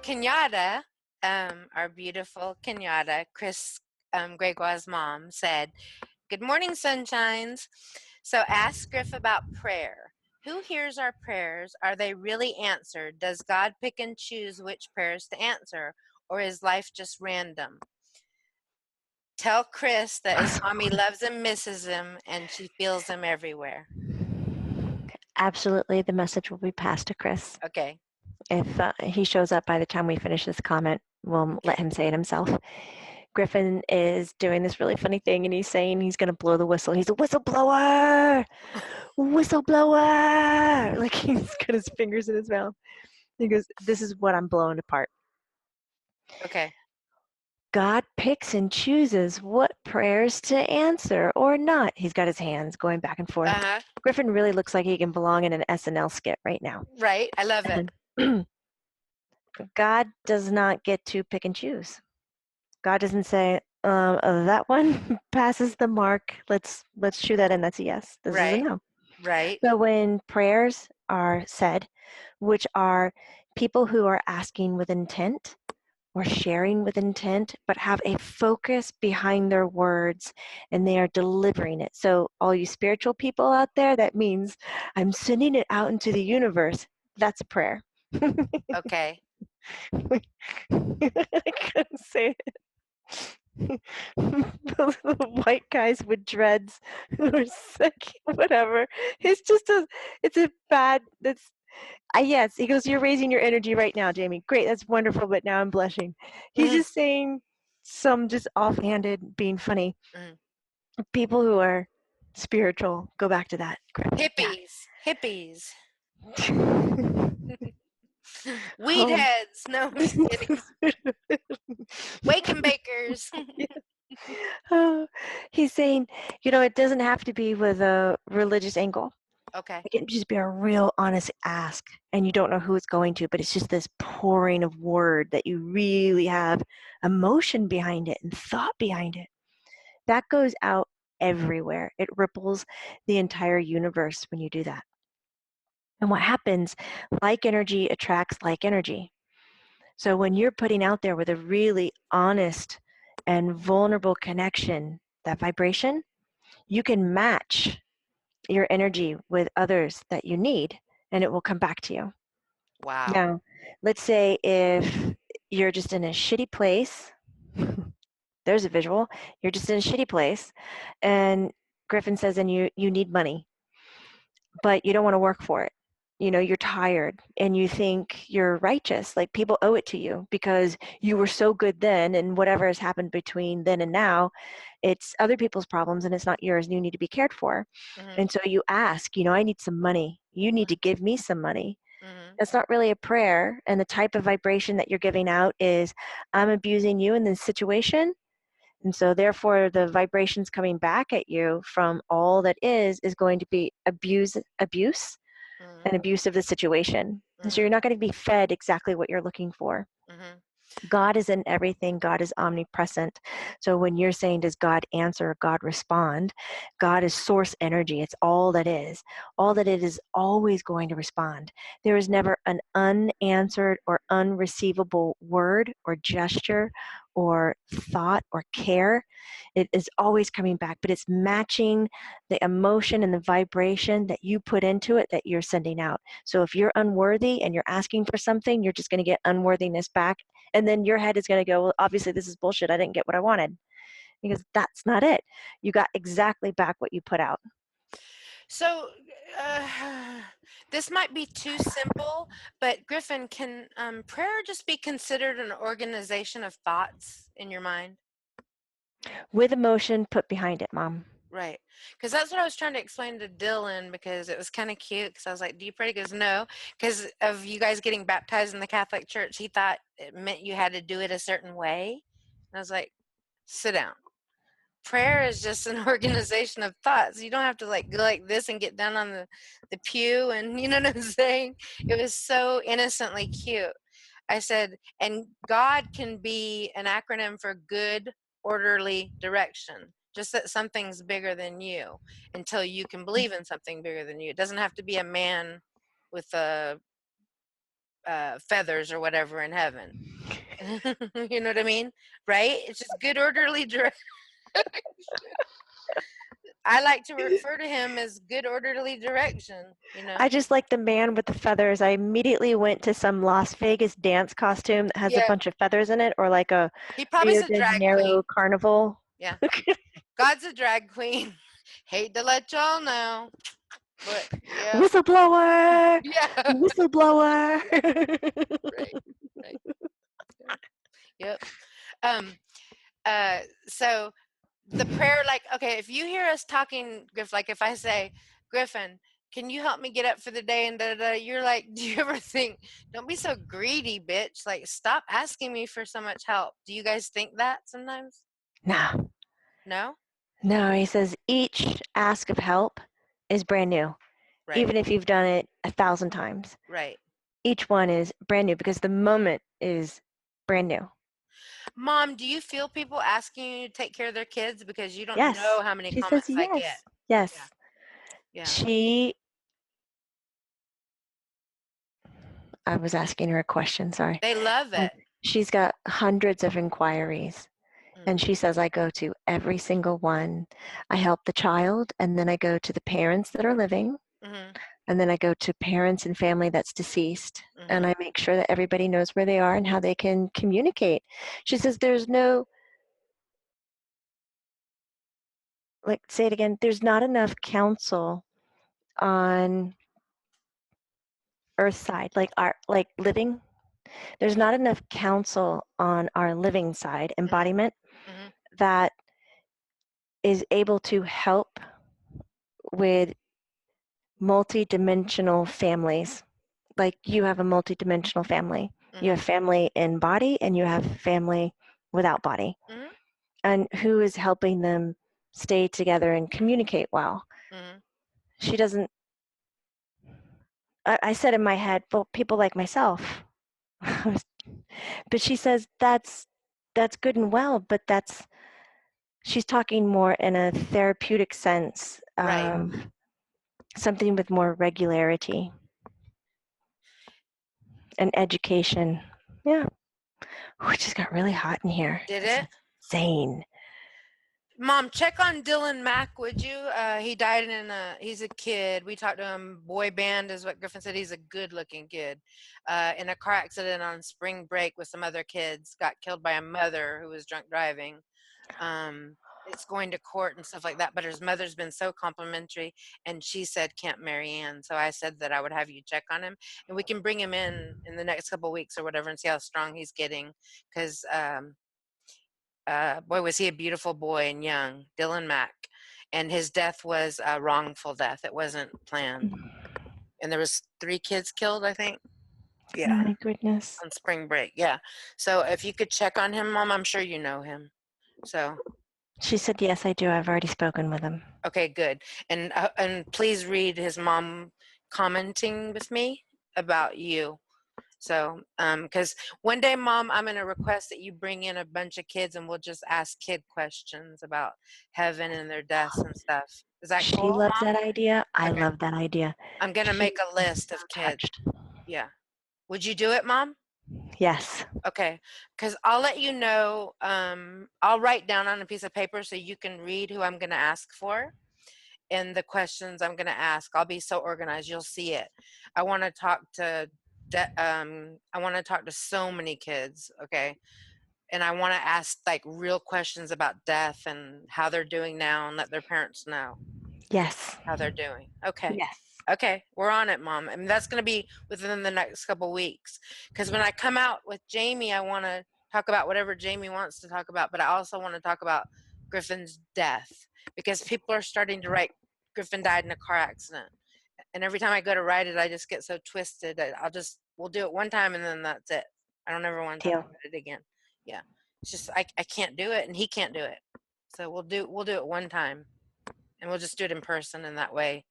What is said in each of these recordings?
Kenyatta, our beautiful Kenyatta, Chris Gregoire's mom, said, "Good morning, sunshines. So ask Griff about prayer. Who hears our prayers? Are they really answered? Does God pick and choose which prayers to answer, or is life just random? Tell Chris that his mommy loves him, misses him, and she feels him everywhere." Absolutely, the message will be passed to Chris. Okay. If he shows up by the time we finish this comment, we'll let him say it himself. Griffin is doing this really funny thing, and he's saying he's going to blow the whistle. He's a whistleblower! Whistleblower! Like he's got his fingers in his mouth. He goes, this is what I'm blowing apart. Okay. God picks and chooses what prayers to answer or not. He's got his hands going back and forth. Uh-huh. Griffin really looks like he can belong in an SNL skit right now. Right. I love it. God does not get to pick and choose. God doesn't say, that one passes the mark. Let's chew that in. That's a yes. This is a Right. no. Right. So when prayers are said, which are people who are asking with intent or sharing with intent, but have a focus behind their words and they are delivering it. So all you spiritual people out there, that means I'm sending it out into the universe. That's a prayer. Okay. I couldn't say it. The white guys with dreads who are sick, whatever. It's a bad, yes, he goes, you're raising your energy right now, Jamie. Great, that's wonderful, but now I'm blushing. He's just saying some just offhanded, being funny. People who are spiritual, go back to that. Hippies. Weed Oh. heads. No, I'm just kidding. Wake and bakers. Oh, he's saying, it doesn't have to be with a religious angle. Okay. It can just be a real honest ask, and you don't know who it's going to, but it's just this pouring of word that you really have emotion behind it and thought behind it. That goes out everywhere. It ripples the entire universe when you do that. And what happens, like energy attracts like energy. So when you're putting out there with a really honest and vulnerable connection, that vibration, you can match your energy with others that you need, and it will come back to you. Wow. Now, let's say if you're just in a shitty place, there's a visual, you're just in a shitty place, and Griffin says, and you need money, but you don't want to work for it. You're tired and you think you're righteous, like people owe it to you because you were so good then, and whatever has happened between then and now, it's other people's problems and it's not yours, and you need to be cared for. And so you ask, I need some money. You need to give me some money. That's not really a prayer. And the type of vibration that you're giving out is, I'm abusing you in this situation. And so therefore the vibrations coming back at you from all that is going to be abuse and abuse of the situation. And so you're not going to be fed exactly what you're looking for. God is in everything. God is omnipresent. So when you're saying, does God answer, God respond? God is source energy. It's all that is. All that it is always going to respond. There is never an unanswered or unreceivable word or gesture or thought or care. It is always coming back, but it's matching the emotion and the vibration that you put into it that you're sending out. So if you're unworthy and you're asking for something, you're just going to get unworthiness back. And then your head is going to go, well, obviously this is bullshit. I didn't get what I wanted. Because that's not it. You got exactly back what you put out. So, this might be too simple, but Griffin, can prayer just be considered an organization of thoughts in your mind? With emotion put behind it, Mom. Right. Because that's what I was trying to explain to Dylan, because it was kind of cute. Because I was like, do you pray? He goes, no. Because of you guys getting baptized in the Catholic Church, he thought it meant you had to do it a certain way. And I was like, sit down. Prayer is just an organization of thoughts. You don't have to go like this and get down on the pew, and you know what I'm saying? It was so innocently cute. I said, and God can be an acronym for good, orderly direction. Just that something's bigger than you until you can believe in something bigger than you. It doesn't have to be a man with a feathers or whatever in heaven. You know what I mean? Right? It's just good orderly direction. I like to refer to him as good orderly direction, you know? I just like the man with the feathers. I immediately went to some Las Vegas dance costume that has a Yeah. bunch of feathers in it, or like a He probably's Rio a de drag queen. Janeiro carnival. Yeah. God's a drag queen. Hate to let y'all know. But yeah. Whistleblower! Yeah. Whistleblower! Right. Right. Yep. Um so the prayer, like, okay, if you hear us talking, Griff, like if I say, Griffin, can you help me get up for the day, and you're like, do you ever think, don't be so greedy, bitch, like stop asking me for so much help? Do you guys think that sometimes? No. No. No, he says each ask of help is brand new, Right. even if you've done it 1,000 times. Right. Each one is brand new because the moment is brand new. Mom, do you feel people asking you to take care of their kids because you don't Yes. know how many She says comments I get? yes. Yeah. Yes. Yeah. I was asking her a question, sorry. They love it. She's got hundreds of inquiries. And she says, I go to every single one. I help the child, and then I go to the parents that are living, Mm-hmm. and then I go to parents and family that's deceased. Mm-hmm. And I make sure that everybody knows where they are and how they can communicate. She says, there's no, like, say it again, there's not enough counsel on earth side, like living. There's not enough counsel on our living side, embodiment, Mm-hmm. that is able to help with multi-dimensional families. Like you have a multi-dimensional family. You have family in body and you have family without body. Mm-hmm. And who is helping them stay together and communicate well? Mm-hmm. She doesn't, I said in my head, well, people like myself. But she says that's good and well, but she's talking more in a therapeutic sense, Right. something with more regularity and education. Yeah. Oh, it just got really hot in here. Did It's it? insane. Mom, check on Dylan Mack, would you? He died he's a kid. We talked to him. Boy band is what Griffin said. He's a good looking kid. In a car accident on spring break with some other kids. Got killed by a mother who was drunk driving. It's going to court and stuff like that. But his mother's been so complimentary, and she said can't marry Ann. So I said that I would have you check on him, and we can bring him in the next couple of weeks or whatever, and see how strong he's getting. Because boy, was he a beautiful boy and young, Dylan Mack, and his death was a wrongful death. It wasn't planned, and there was 3 kids killed, I think. Oh Yeah, my goodness. on spring break. Yeah, so if you could check on him, Mom, I'm sure you know him. So She said, yes, I do. I've already spoken with him. okay, good, and please read his mom commenting with me about you. So, because one day, Mom, I'm going to request that you bring in a bunch of kids and we'll just ask kid questions about heaven and their deaths and stuff. Is that She cool, loves Mom? that idea. I Okay. love that idea. I'm going to She make a is list so of kids. touched. Yeah. Would you do it, Mom? Yes. Okay. Because I'll let you know. I'll write down on a piece of paper so you can read who I'm going to ask for and the questions I'm going to ask. I'll be so organized. You'll see it. I want to talk to I want to talk to so many kids, okay? And I want to ask like real questions about death and how they're doing now and let their parents know Yes. how they're doing. Okay. Yes. Okay, we're on it, Mom. I mean, that's going to be within the next couple weeks. Because when I come out with Jamie, I want to talk about whatever Jamie wants to talk about, but I also want to talk about Griffin's death because people are starting to write Griffin died in a car accident. And every time I go to write it, I just get so twisted. We'll do it one time and then that's it. I don't ever want to talk Deal. about it again. Yeah. It's just, I can't do it and he can't do it. So we'll do it one time and we'll just do it in person. And that way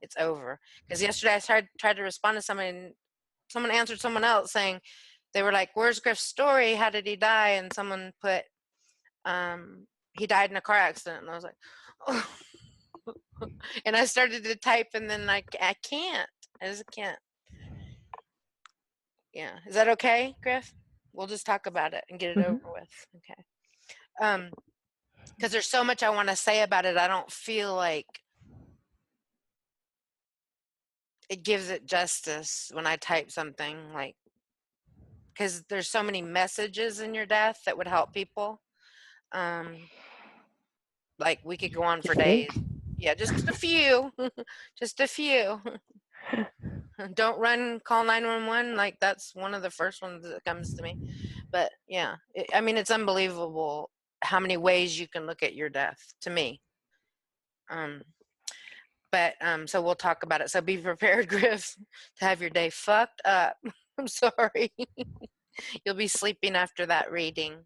it's over. Because yesterday I tried to respond to someone and someone answered someone else saying, they were like, where's Griff's story? How did he die? And someone put, he died in a car accident. And I was like, oh. And I started to type and then I can't. I just can't. Yeah. Is that okay, Griff? We'll just talk about it and get it over Hmm. with. Okay. Because there's so much I want to say about it. I don't feel like it gives it justice when I type something like, because there's so many messages in your death that would help people. Um, like we could go on You for days. think? Yeah, just a few, just a few. Don't run, call 911. Like that's one of the first ones that comes to me. But yeah, I mean, it's unbelievable how many ways you can look at your death to me. Um, but so we'll talk about it. So be prepared, Griff, to have your day fucked up. I'm sorry. You'll be sleeping after that reading.